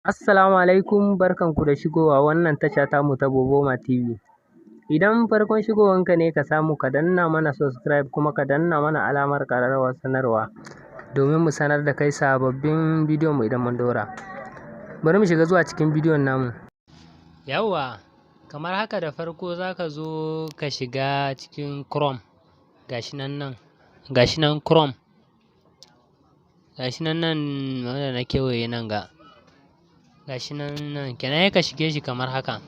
Assalamu alaikum, barkanku da shigowa wannan tasha tamu ta Boboma TV. Idan farkon shigowanka ne ka samu ka danna mana subscribe kuma ka danna mana alamar ƙararrawar sanarwa domin mu sanar da kai sababbin bidiyon mu idan mun ɗora. Bari mu shiga zuwa cikin bidiyon namu. Yawwa, kamar haka da farko za ka zo ka shiga cikin Chrome, gashi nan Chrome, gashi nan wanda na kewaye nan ga. Gashi nan kenan ka shige shi kamar haka.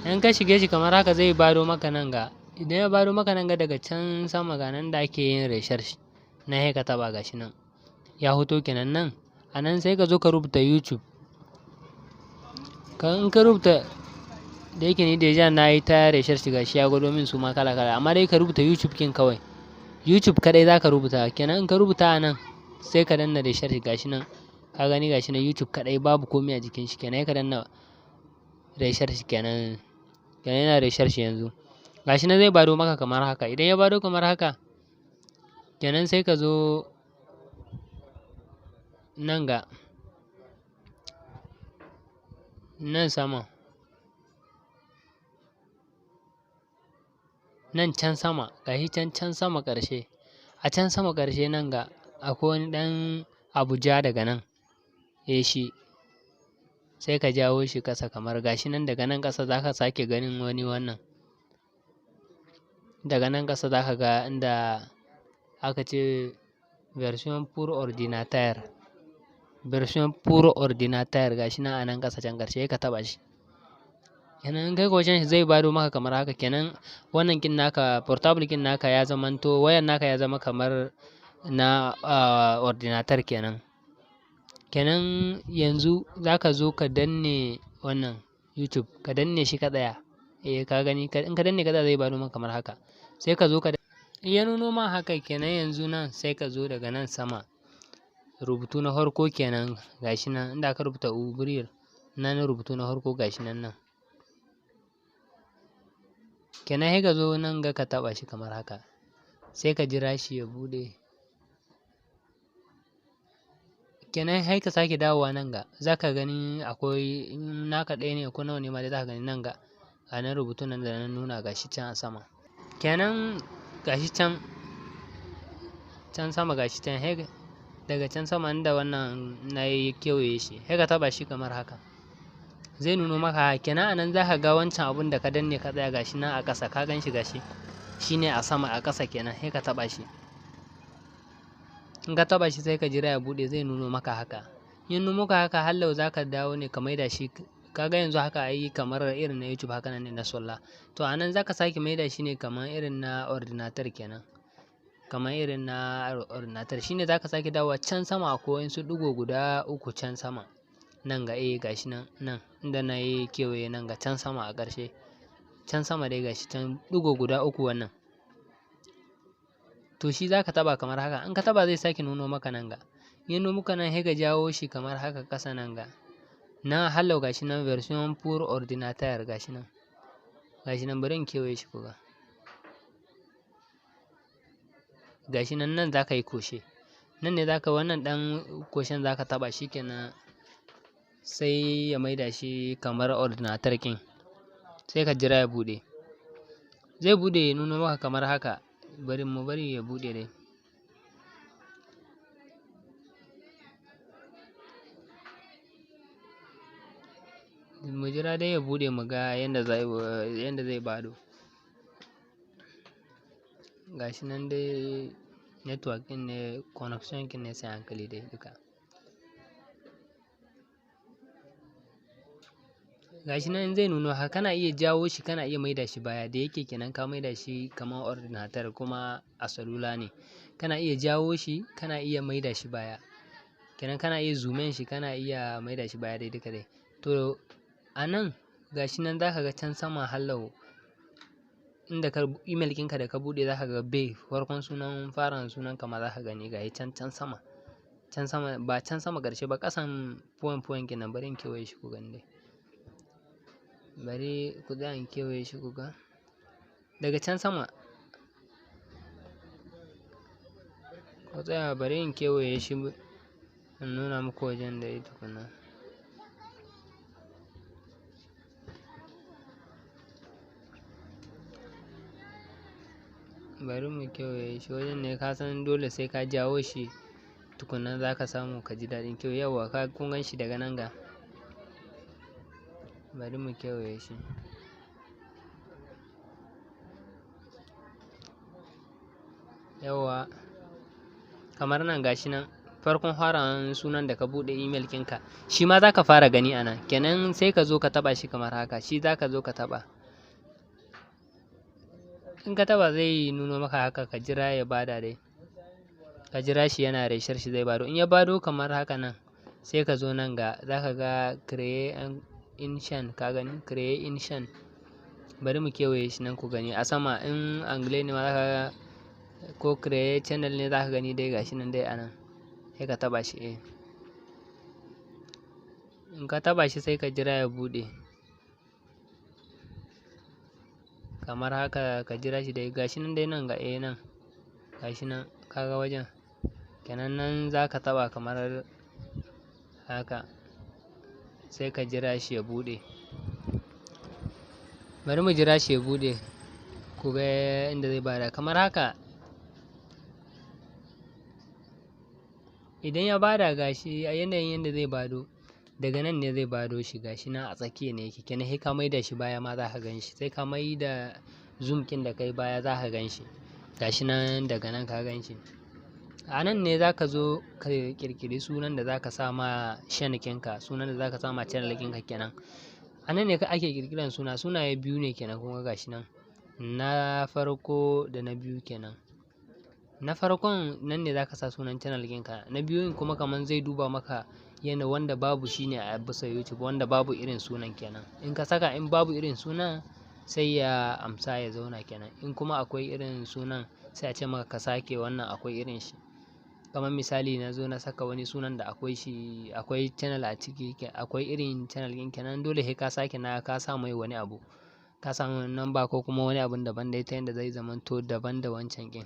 In ka shige shi kamar haka zai bado maka nan ga. Idan ya bado maka nan ga daga can sama ga nan da ake yin research na sai ka taba gashi nan ya hoto kenan nan. A nan sai ka zo ka rubuta YouTube. In ka rubuta, da yake ni deja na yi ta research gashi ya gwado min su ma kala kala, amma dai ka rubuta YouTube kin kawai. YouTube kadai za ka rubuta, kenan in ka rubuta a nan sai ka danna research gashi nan. Ka gani gashi nan YouTube kadai babu komai a jikin shi, kenan ka danna research kenan yana research yanzu. Gashi nan zai bado maka kamar haka. Idan ya bado kamar haka kenan sai ka zo nan ga nan sama, nan can sama, gashi can sama ƙarshe. A can sama ƙarshe nan ga akwai wani ɗan abu ja daga nan, shi sai ka jawo shi ƙasa kamar gashi nan. Daga nan ƙasa za ka sake ganin wani wannan, daga nan ƙasa za ka ga inda aka ce version pour ordinateur, gashi nan a nan ƙasa can ƙarshe ka taɓa shi. Kenan in kai kwashen shi zai bado maka kamar haka. Kenan wannan kin naka, portable kin naka ya zamanto, wayan naka ya zama kamar na ordinator kenan. Kenan yanzu za ka zo ka danne wannan YouTube, ka danne shi ka tsaya. Ka gani in ka danne ka tsaya zai bado maka kamar haka. Sai ka zo ka ya nuno ma haka kenan. Yanzu nan sai ka zo daga nan sama, rubutu na farko kenan gashi nan inda aka rubuta Ubril, nan rubutu na farko gashi nan. Kenan sai ka zo nan ga ka taɓa shi kamar haka, sai ka jira shi ya buɗe. Kenan sai ka sake dawowa nan ga, za ka gani akwai naka ɗaya ne ko nawa ne ma dai za ka gani nan ga. A nan rubutu nan da na nuna gashi can a sama. Kenan gashi can sama gashi can, daga can sama inda wannan na yi kewaye shi, sai ka taɓa shi kamar haka. Zai nuno maka. Kenan a nan za ka ga wancan abun da ka danne ka tsaya gashi nan a ƙasa, ka gan shi gashi shine a sama a ƙasa kenan. Sai ka taɓa shi. In ka taɓa shi sai ka jira ya buɗe, zai nuno maka haka. In nuno maka haka hallau za ka dawo ne ka maida shi. Ka ga yanzu haka ayi kamar irin na YouTube haka nan ne na sola. To a nan za ka sake maida shi ne kamar irin na ordinator kenan. Kamar irin na ordinator shine za ka sake dawowa can sama akwai wasu ɗigo guda uku can sama. Nan ga gashi nan inda na yi kewaye nan ga can sama a ƙarshe. Can sama dai gashi can ɗigo guda uku wannan. To shi za ka taɓa kamar haka. In ka taɓa zai sake nuno maka nan ga. In nuno maka nan sai ka jawo shi kamar haka ƙasa nan ga. Na hallau gashi nan version pour ordinateur gashi nan. Gashi nan bari in kewaye shi kuga. Gashi nan za ka yi koshe. Nan ne za ka wannan ɗan koshen za ka taɓa shi kenan. Sai ya maida shi kamar ordinator kin. Sai ka jira ya buɗe. Zai buɗe ya nuno maka kamar haka. Bari ya buɗe dai. Mu jira dai ya buɗe mu ga yanda zai bado. Gashi nan dai network ɗin ne, connection kin ne sai hankali dai duka. Gashi nan zai nuno haka, kana iya jawo shi kana iya maida shi baya. Da yake kenan ka maida shi kamar ordinator kuma a salula ne. Kana iya jawo shi kana iya maida shi baya. Kenan kana iya zoomen shi kana iya maida shi baya dai duka dai. To a nan gashi nan za ka ga can sama hallau inda email ɗinka da ka buɗe za ka ga bay, farkon sunan farin sunan ka ma za ka gani gashi can sama. Can sama ba can sama ƙarshe ba, ƙasan point kenan. Bari in kewaye shi ku gani dai. Bari ku tsaya in kewaye shi ku ga. Daga can sama, ku tsaya bari in kewaye shi in nuna muku wajen da ya tukuna. bari mu kewaye shi wajen ne ka san dole sai ka jawo shi tukunna za ka samu ka ji daɗin kyau. Yawwa ka kun gan shi daga nan ga, bari mu kewaye shi. Yawwa kamar nan gashi nan farkon farawan sunan da ka buɗe email ɗinka shi ma za ka fara gani a nan, kenan sai ka zo ka taɓa shi kamar haka, shi za ka zo ka taɓa. In ka taɓa zai nuno maka haka, ka jira ya bada dai, ka jira shi yana reshar shi zai bado. In ya bado kamar haka nan sai ka zo nan ga za ka ga creation, ka gani creation. Bari mu kewaye shi nan ku gani a sama, in angle ne ma za ka ga ko create channel ne za ka gani dai gashi nan dai a nan, sai ka taɓa shi. In ka taɓa shi sai ka jira ya buɗe kamar haka, ka jira shi dai gashi nan dai nan ga nan gashi nan kaga wajen, kenan nan za ka taɓa kamar haka sai ka jira shi ya buɗe. Bari mu jira shi ya buɗe ku ga inda zai bada kamar haka. Idan ya bada gashi a yanayin yadda zai bado, daga nan ne zai bado shi gashi nan a tsakiya ne yake, kenan sai ka maida shi baya ma za ka gan shi, sai ka maida zoom ɗin da kai baya za ka gan shi gashi nan, daga nan ka gan shi. A nan ne za ka zo ka ƙirƙiri sunan da za ka sa ma channel ɗinka, sunan da za ka sa ma channel ɗinka kenan. A nan ne ake ƙirƙiran sunaye biyu ne kenan kuma gashi nan, na farko da na biyu kenan. Na farkon nan ne za ka sa sunan channel ɗinka, na biyun kuma kaman zai duba maka yana wanda babu shi ne a bisa YouTube, wanda babu irin sunan kenan. In ka saka in babu irin sunan sai ya amsa ya zauna kenan, in kuma akwai irin sunan sai a ce maka ka sake wannan akwai irin shi. Kamar misali na zo na saka wani sunan da akwai shi, akwai channel a ciki, akwai irin channel ɗin kenan, dole sai ka sake na ka sa mai wani abu, ka sa mai number ko kuma wani abun daban dai ta yanda zai zamanto daban da wancan ɗin,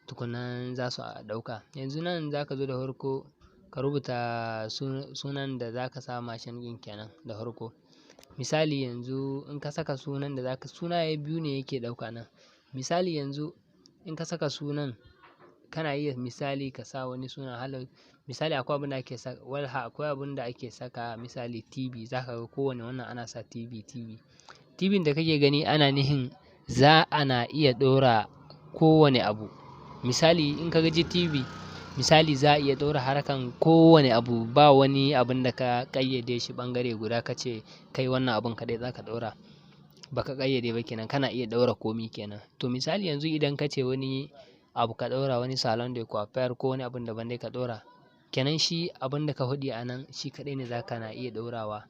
tukunna za su ɗauka. Yanzu nan za ka zo da farko ka rubuta sunan da za ka sa ma channel ɗin kenan da farko. Misali yanzu in ka saka sunan da za ka, sunaye biyu ne yake ɗauka nan. Misali yanzu in ka saka sunan kana iya misali ka sa wani suna halau, misali akwai abin da ake saka akwai abin da ake saka misali TV, za ka ga kowane wannan ana sa TV. TV da kake gani ana nihin za ana iya ɗora kowane abu. Misali in ka ji TV, misali za a iya ɗora harkan kowane abu, ba wani abin da ka ƙayyade shi ɓangare guda ka ce kai wannan abun kaɗai za ka ɗora, ba ka ƙayyade ba kenan, kana iya ɗora komi kenan. To misali yanzu idan ka ce wani abu ka ɗora, wani salon de coiffure ko wani abun daban dai ka ɗora, kenan shi abin da ka faɗi a nan shi kaɗai ne za ka na iya ɗorawa,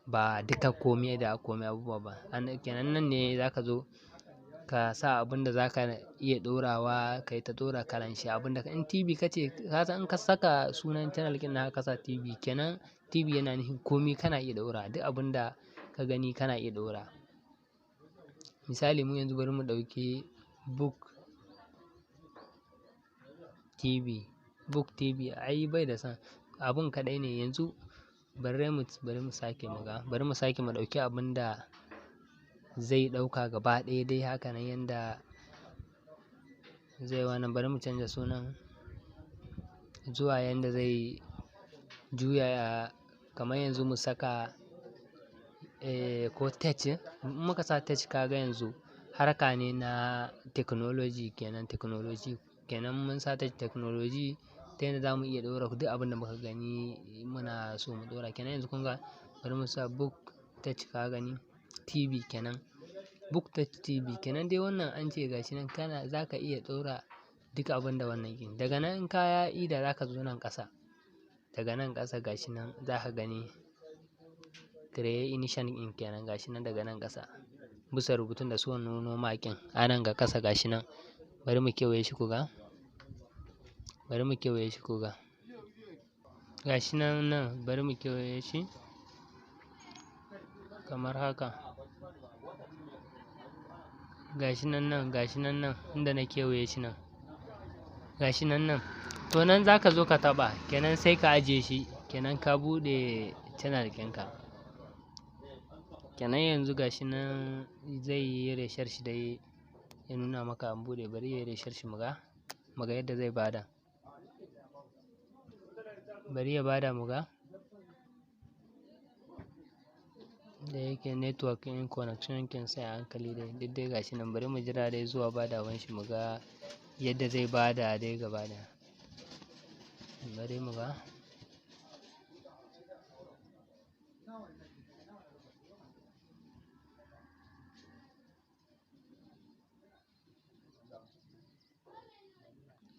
ba duka komai da komai abubuwa ba. Kenan nan ne za ka zo ka sa abin da za ka iya ɗorawa, ka yi ta ɗora kalan shi abin da in TV ka ce, ka san in ka saka sunan channel ɗin naka ka sa TV, kenan TV yana nufin komai kana iya ɗora, duk abin da ka gani kana iya ɗora. Misali mu yanzu bari mu ɗauki book TV ai bai da son abun kaɗai ne. Yanzu bari mu sake mu ɗauki abin da zai ɗauka gaba ɗaya dai haka nan yanda zai wannan. Bari mu canza sunan zuwa yanda zai juya, kamar yanzu mu saka ko tech, in muka sa tech ka ga yanzu harka ne na technology kenan, mun sa tech technology ta yanda za mu iya ɗora duk abin da muka gani muna so mu ɗora kenan. Yanzu kun ga bari mu sa book tech, ka gani TV kenan, book tech TV kenan dai wannan an ce gashi nan za ka iya ɗora duk abin da wannan ɗin. Daga nan in ka ida za ka zo nan ƙasa, daga nan ƙasa gashi nan za ka gani creation ɗin kenan gashi nan daga nan ƙasa bisa rubutun da suka nuno makin a nan ga ƙasa gashi nan. Bari mu kewaye shi ku ga, gashi nan bari mu kewaye shi kamar haka. Gashi nan inda na kewaye shi nan, gashi nan. To nan za ka zo ka taɓa kenan sai ka ajiye shi kenan, ka buɗe channel ɗinka kenan. Yanzu gashi nan zai yi reshar shi dai ya nuna maka an buɗe. Bari yayi refresh muga yadda zai bada. Bari ya bada muga. Da yake network in connection kin sai a hankali dai, duk dai gashi nan. Bari mu jira dai zuwa badawan shi muga yadda zai bada dai gaba ɗaya. Bari muga.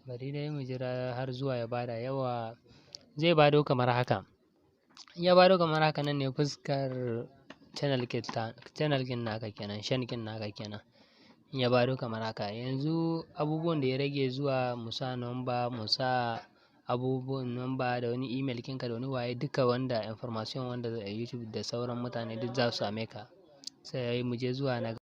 Bari dai mu jira har zuwa ya bada. Yawa zai bado kamar haka. Ya bado kamar haka. Nan ne fuskar channel kin naka kenan, shan kin naka kenan. Ya bado kamar haka. Yanzu abubuwan da ya rage zuwa musa number, musa abubuwan number da wani email kinka da wani waye duka wanda information wanda YouTube da sauran mutane duk za su same ka. Sai mu je zuwa na